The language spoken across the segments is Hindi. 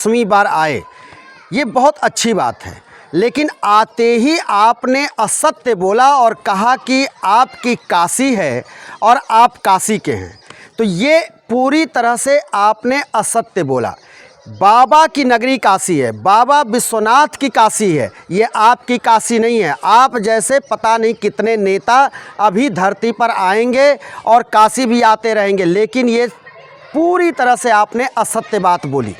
10वीं बार आए, ये बहुत अच्छी बात है, लेकिन आते ही आपने असत्य बोला और कहा कि आपकी काशी है और आप काशी के हैं। तो ये पूरी तरह से आपने असत्य बोला। बाबा की नगरी काशी है, बाबा विश्वनाथ की काशी है, ये आपकी काशी नहीं है। आप जैसे पता नहीं कितने नेता अभी धरती पर आएंगे और काशी भी आते रहेंगे, लेकिन ये पूरी तरह से आपने असत्य बात बोली।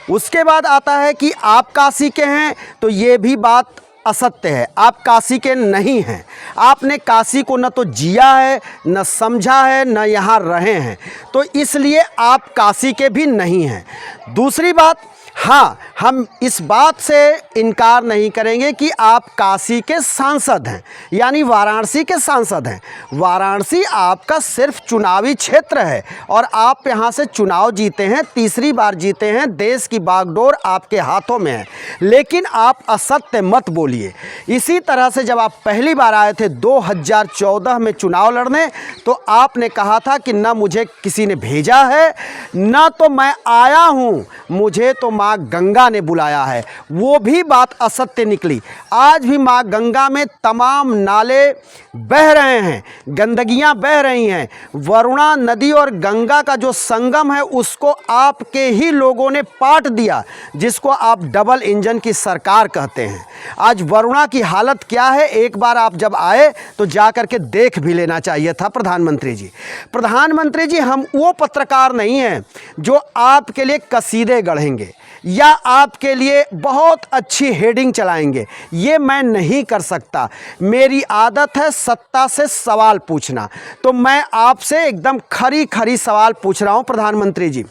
उसके बाद आता है कि आप काशी के हैं, तो ये भी बात असत्य है। आप काशी के नहीं हैं। आपने काशी को न तो जिया है, न समझा है, न यहाँ रहे हैं, तो इसलिए आप काशी के भी नहीं हैं। दूसरी बात, हाँ, हम इस बात से इनकार नहीं करेंगे कि आप काशी के सांसद हैं, यानी वाराणसी के सांसद हैं। वाराणसी आपका सिर्फ चुनावी क्षेत्र है और आप यहाँ से चुनाव जीते हैं, तीसरी बार जीते हैं, देश की बागडोर आपके हाथों में है। लेकिन आप असत्य मत बोलिए। इसी तरह से जब आप पहली बार आए थे 2014 में चुनाव लड़ने, तो आपने कहा था कि न मुझे किसी ने भेजा है, न तो मैं आया हूँ, मुझे तो माँ गंगा ने बुलाया है। वो भी बात असत्य निकली। आज भी माँ गंगा में तमाम नाले बह रहे हैं, गंदगियाँ बह रही हैं। वरुणा नदी और गंगा का जो संगम है, उसको आपके ही लोगों ने पाट दिया, जिसको आप डबल इंजन की सरकार कहते हैं। आज वरुणा की हालत क्या है, एक बार आप जब आए तो जा कर के देख भी लेना चाहिए था प्रधानमंत्री जी। प्रधानमंत्री जी, हम वो पत्रकार नहीं हैं जो आपके लिए कसीदे गढ़ेंगे या आपके लिए बहुत अच्छी हेडिंग चलाएंगे। ये मैं नहीं कर सकता। मेरी आदत है सत्ता से सवाल पूछना, तो मैं आपसे एकदम खरी खरी सवाल पूछ रहा हूँ प्रधानमंत्री जी।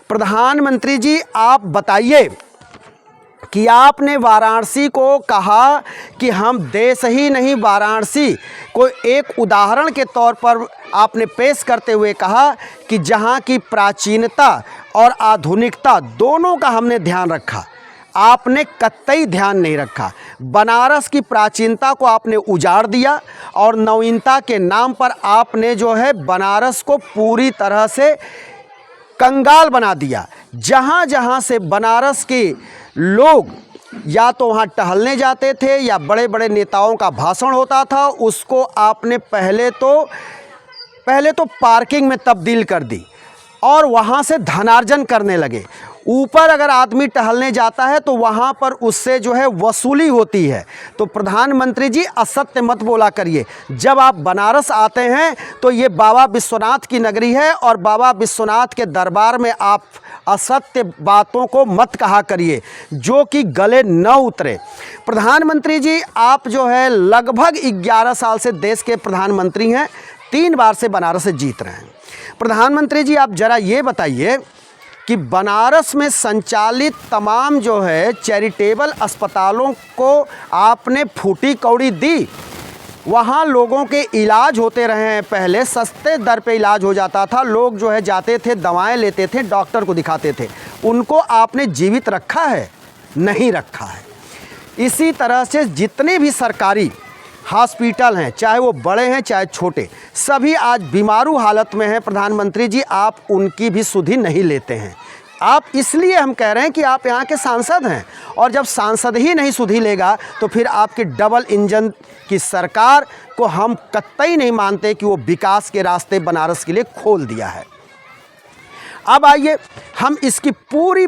प्रधानमंत्री जी, आप बताइए कि आपने वाराणसी को कहा कि हम देश ही नहीं, वाराणसी को एक उदाहरण के तौर पर आपने पेश करते हुए कहा कि जहां की प्राचीनता और आधुनिकता दोनों का हमने ध्यान रखा। आपने कतई ध्यान नहीं रखा। बनारस की प्राचीनता को आपने उजाड़ दिया और नवीनता के नाम पर आपने जो है बनारस को पूरी तरह से कंगाल बना दिया। जहाँ जहाँ से बनारस के लोग या तो वहाँ टहलने जाते थे या बड़े बड़े नेताओं का भाषण होता था, उसको आपने पहले तो पार्किंग में तब्दील कर दी और वहाँ से धनार्जन करने लगे। ऊपर अगर आदमी टहलने जाता है तो वहाँ पर उससे जो है वसूली होती है। तो प्रधानमंत्री जी, असत्य मत बोला करिए। जब आप बनारस आते हैं तो ये बाबा विश्वनाथ की नगरी है और बाबा विश्वनाथ के दरबार में आप असत्य बातों को मत कहा करिए जो कि गले न उतरे। प्रधानमंत्री जी, आप जो है लगभग 11 साल से देश के प्रधानमंत्री हैं, 3 बार से बनारस से जीत रहे हैं। प्रधानमंत्री जी, आप ज़रा ये बताइए कि बनारस में संचालित तमाम जो है चैरिटेबल अस्पतालों को आपने फूटी कौड़ी दी। वहाँ लोगों के इलाज होते रहे हैं, पहले सस्ते दर पे इलाज हो जाता था, लोग जो है जाते थे, दवाएं लेते थे, डॉक्टर को दिखाते थे। उनको आपने जीवित रखा है? नहीं रखा है। इसी तरह से जितने भी सरकारी हॉस्पिटल हैं, चाहे वो बड़े हैं चाहे छोटे, सभी आज बीमारू हालत में हैं। प्रधानमंत्री जी, आप उनकी भी सुधि नहीं लेते हैं। आप इसलिए हम कह रहे हैं कि आप यहाँ के सांसद हैं, और जब सांसद ही नहीं सुधि लेगा तो फिर आपकी डबल इंजन की सरकार को हम कतई नहीं मानते कि वो विकास के रास्ते बनारस के लिए खोल दिया है। अब आइए हम इसकी पूरी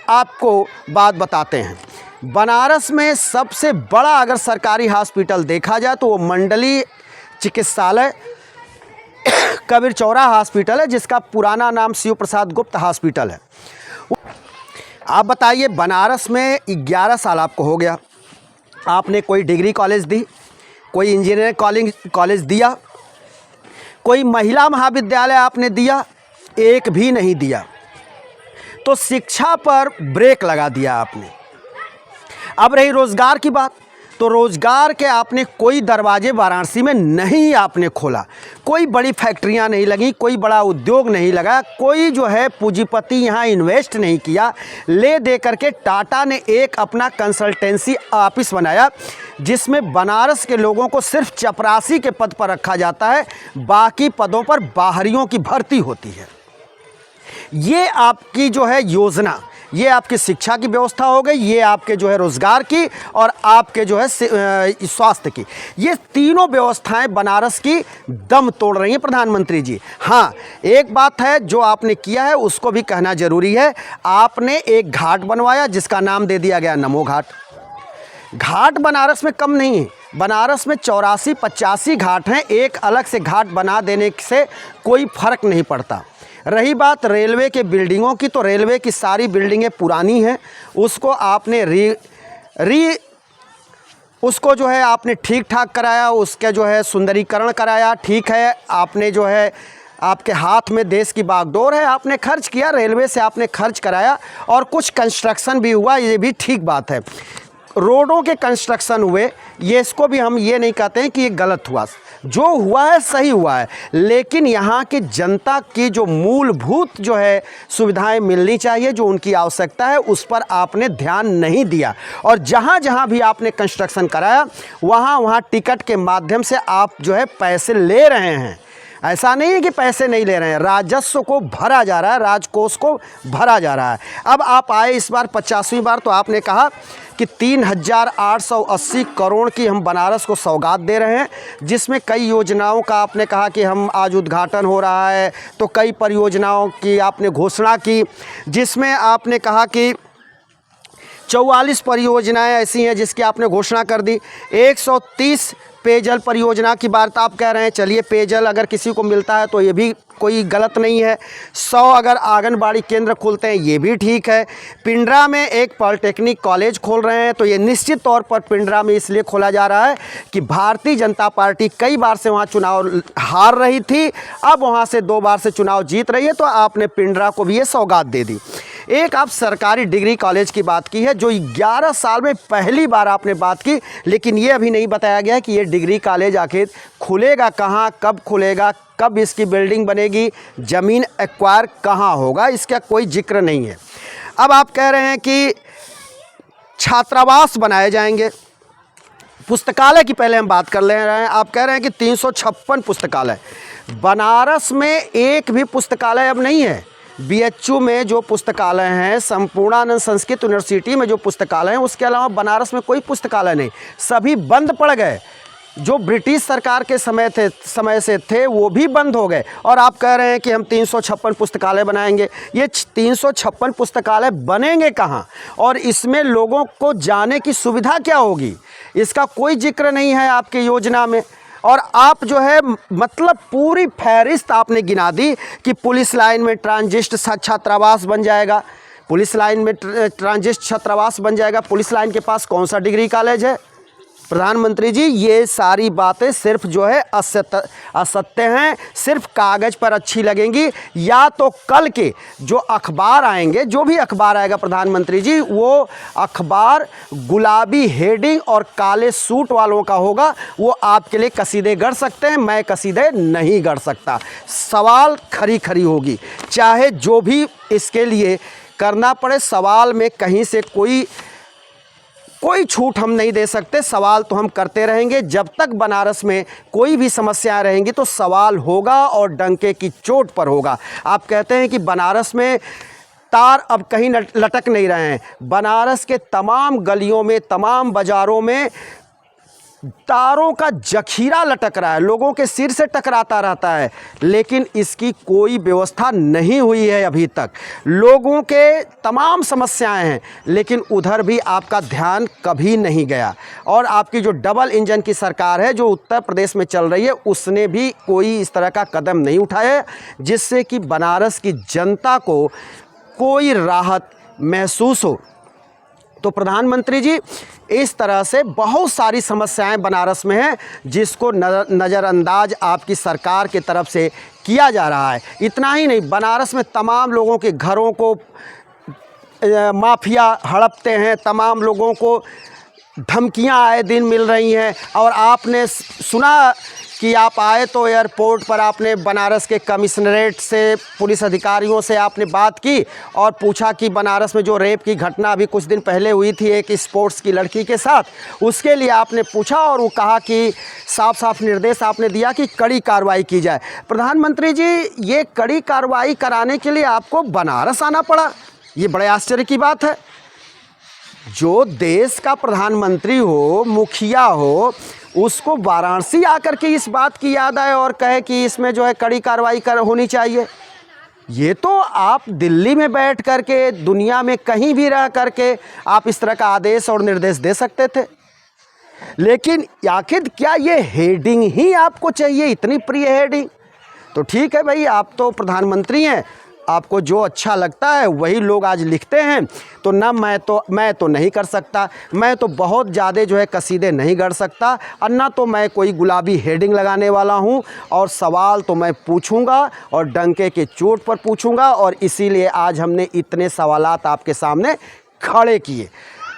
आपको बात बताते हैं। बनारस में सबसे बड़ा अगर सरकारी हॉस्पिटल देखा जाए तो वो मंडलीय चिकित्सालय कबीर चौरा हॉस्पिटल है, जिसका पुराना नाम शिव प्रसाद गुप्त हॉस्पिटल है। आप बताइए, बनारस में 11 साल आपको हो गया, आपने कोई डिग्री कॉलेज दी, कोई इंजीनियरिंग कॉलेज दिया, कोई महिला महाविद्यालय आपने दिया? एक भी नहीं दिया। तो शिक्षा पर ब्रेक लगा दिया आपने। अब रही रोज़गार की बात, तो रोज़गार के आपने कोई दरवाजे वाराणसी में नहीं आपने खोला। कोई बड़ी फैक्ट्रियां नहीं लगी, कोई बड़ा उद्योग नहीं लगा, कोई जो है पूंजीपति यहाँ इन्वेस्ट नहीं किया। ले दे करके टाटा ने एक अपना कंसल्टेंसी ऑफिस बनाया, जिसमें बनारस के लोगों को सिर्फ चपरासी के पद पर रखा जाता है, बाकी पदों पर बाहरियों की भर्ती होती है। ये आपकी जो है योजना, ये आपकी शिक्षा की व्यवस्था हो गई, ये आपके जो है रोज़गार की, और आपके जो है स्वास्थ्य की। ये तीनों व्यवस्थाएं बनारस की दम तोड़ रही हैं प्रधानमंत्री जी। हाँ, एक बात है जो आपने किया है उसको भी कहना ज़रूरी है। आपने एक घाट बनवाया जिसका नाम दे दिया गया नमो घाट। घाट बनारस में कम नहीं है, बनारस में 84-85 घाट हैं। एक अलग से घाट बना देने से कोई फ़र्क नहीं पड़ता। रही बात रेलवे के बिल्डिंगों की, तो रेलवे की सारी बिल्डिंगें पुरानी हैं, उसको आपने उसको जो है आपने ठीक ठाक कराया, उसके जो है सुंदरीकरण कराया। ठीक है, आपने जो है आपके हाथ में देश की बागडोर है, आपने खर्च किया, रेलवे से आपने खर्च कराया और कुछ कंस्ट्रक्शन भी हुआ, ये भी ठीक बात है। रोडों के कंस्ट्रक्शन हुए, ये इसको भी हम ये नहीं कहते हैं कि ये गलत हुआ, जो हुआ है सही हुआ है, लेकिन यहाँ की जनता की जो मूलभूत जो है सुविधाएं मिलनी चाहिए, जो उनकी आवश्यकता है, उस पर आपने ध्यान नहीं दिया। और जहाँ जहाँ भी आपने कंस्ट्रक्शन कराया वहाँ वहाँ टिकट के माध्यम से आप जो है पैसे ले रहे हैं। ऐसा नहीं है कि पैसे नहीं ले रहे हैं, राजस्व को भरा जा रहा है, राजकोष को भरा जा रहा है। अब आप आए इस बार 50वीं बार, तो आपने कहा कि 3,880 करोड़ की हम बनारस को सौगात दे रहे हैं, जिसमें कई योजनाओं का आपने कहा कि हम आज उद्घाटन हो रहा है, तो कई परियोजनाओं की आपने घोषणा की, जिसमें आपने कहा कि 44 परियोजनाएं ऐसी हैं जिसकी आपने घोषणा कर दी। 130 पेयजल परियोजना की बात आप कह रहे हैं। चलिए, पेयजल अगर किसी को मिलता है तो ये भी कोई गलत नहीं है। 100 अगर आंगनबाड़ी केंद्र खोलते हैं ये भी ठीक है। पिंडरा में एक पॉलिटेक्निक कॉलेज खोल रहे हैं, तो ये निश्चित तौर पर पिंडरा में इसलिए खोला जा रहा है कि भारतीय जनता पार्टी कई बार से वहाँ चुनाव हार रही थी, अब वहाँ से 2 बार से चुनाव जीत रही है, तो आपने पिंडरा को भी ये सौगात दे दी। एक आप सरकारी डिग्री कॉलेज की बात की है, जो 11 साल में पहली बार आपने बात की, लेकिन ये अभी नहीं बताया गया कि ये डिग्री कॉलेज आखिर खुलेगा कहाँ, कब खुलेगा, कब इसकी बिल्डिंग बनेगी, ज़मीन एक्वायर कहाँ होगा, इसका कोई जिक्र नहीं है। अब आप कह रहे हैं कि छात्रावास बनाए जाएंगे। पुस्तकालय की पहले हम बात कर ले रहे हैं। आप कह रहे हैं कि 356 पुस्तकालय। बनारस में एक भी पुस्तकालय अब नहीं है। BHU में जो पुस्तकालय हैं, संपूर्णानंद संस्कृत यूनिवर्सिटी में जो पुस्तकालय हैं, उसके अलावा बनारस में कोई पुस्तकालय नहीं, सभी बंद पड़ गए। जो ब्रिटिश सरकार के समय से थे वो भी बंद हो गए, और आप कह रहे हैं कि हम 356 पुस्तकालय बनाएंगे। ये 356 पुस्तकालय बनेंगे कहाँ, और इसमें लोगों को जाने की सुविधा क्या होगी, इसका कोई जिक्र नहीं है आपकी योजना में। और आप जो है मतलब पूरी फहरिस्त आपने गिना दी कि पुलिस लाइन में ट्रांजिस्ट छात्रावास बन जाएगा, पुलिस लाइन में ट्रांजिस्ट छात्रावास बन जाएगा। पुलिस लाइन के पास कौन सा डिग्री कॉलेज है? प्रधानमंत्री जी, ये सारी बातें सिर्फ जो है असत्य हैं, सिर्फ कागज़ पर अच्छी लगेंगी। या तो कल के जो अखबार आएंगे, जो भी अखबार आएगा प्रधानमंत्री जी, वो अखबार गुलाबी हेडिंग और काले सूट वालों का होगा। वो आपके लिए कसीदे गढ़ सकते हैं, मैं कसीदे नहीं गढ़ सकता। सवाल खरी खरी होगी, चाहे जो भी इसके लिए करना पड़े। सवाल में कहीं से कोई छूट हम नहीं दे सकते। सवाल तो हम करते रहेंगे जब तक बनारस में कोई भी समस्याएं रहेंगी, तो सवाल होगा और डंके की चोट पर होगा। आप कहते हैं कि बनारस में तार अब कहीं लटक नहीं रहे हैं। बनारस के तमाम गलियों में, तमाम बाज़ारों में तारों का जखीरा लटक रहा है, लोगों के सिर से टकराता रहता है, लेकिन इसकी कोई व्यवस्था नहीं हुई है अभी तक। लोगों के तमाम समस्याएं हैं, लेकिन उधर भी आपका ध्यान कभी नहीं गया। और आपकी जो डबल इंजन की सरकार है, जो उत्तर प्रदेश में चल रही है, उसने भी कोई इस तरह का कदम नहीं उठाया जिससे कि बनारस की जनता को कोई राहत महसूस हो। तो प्रधानमंत्री जी, इस तरह से बहुत सारी समस्याएं बनारस में हैं, जिसको नज़रअंदाज आपकी सरकार की तरफ से किया जा रहा है। इतना ही नहीं, बनारस में तमाम लोगों के घरों को माफिया हड़पते हैं, तमाम लोगों को धमकियां आए दिन मिल रही हैं। और आपने सुना कि आप आए तो एयरपोर्ट पर आपने बनारस के कमिश्नरेट से, पुलिस अधिकारियों से आपने बात की और पूछा कि बनारस में जो रेप की घटना अभी कुछ दिन पहले हुई थी एक स्पोर्ट्स की लड़की के साथ, उसके लिए आपने पूछा और वो कहा कि साफ साफ निर्देश आपने दिया कि कड़ी कार्रवाई की जाए। प्रधानमंत्री जी, ये कड़ी कार्रवाई कराने के लिए आपको बनारस आना पड़ा? ये बड़े आश्चर्य की बात है। जो देश का प्रधानमंत्री हो, मुखिया हो, उसको वाराणसी आकर के इस बात की याद आए और कहे कि इसमें जो है कड़ी कार्रवाई होनी चाहिए। ये तो आप दिल्ली में बैठ करके, दुनिया में कहीं भी रह करके आप इस तरह का आदेश और निर्देश दे सकते थे। लेकिन आखिर क्या ये हेडिंग ही आपको चाहिए, इतनी प्रिय हेडिंग? तो ठीक है भाई, आप तो प्रधानमंत्री हैं, आपको जो अच्छा लगता है वही लोग आज लिखते हैं। तो ना मैं तो नहीं कर सकता, मैं तो बहुत ज़्यादा जो है कसीदे नहीं गढ़ सकता, और ना तो मैं कोई गुलाबी हेडिंग लगाने वाला हूं। और सवाल तो मैं पूछूंगा और डंके के चोट पर पूछूंगा, और इसीलिए आज हमने इतने सवालात आपके सामने खड़े किए।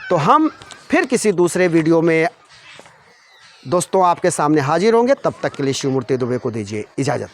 तो हम फिर किसी दूसरे वीडियो में दोस्तों आपके सामने हाजिर होंगे। तब तक के लिए शिवमूर्ति दुबे को दीजिए इजाज़त।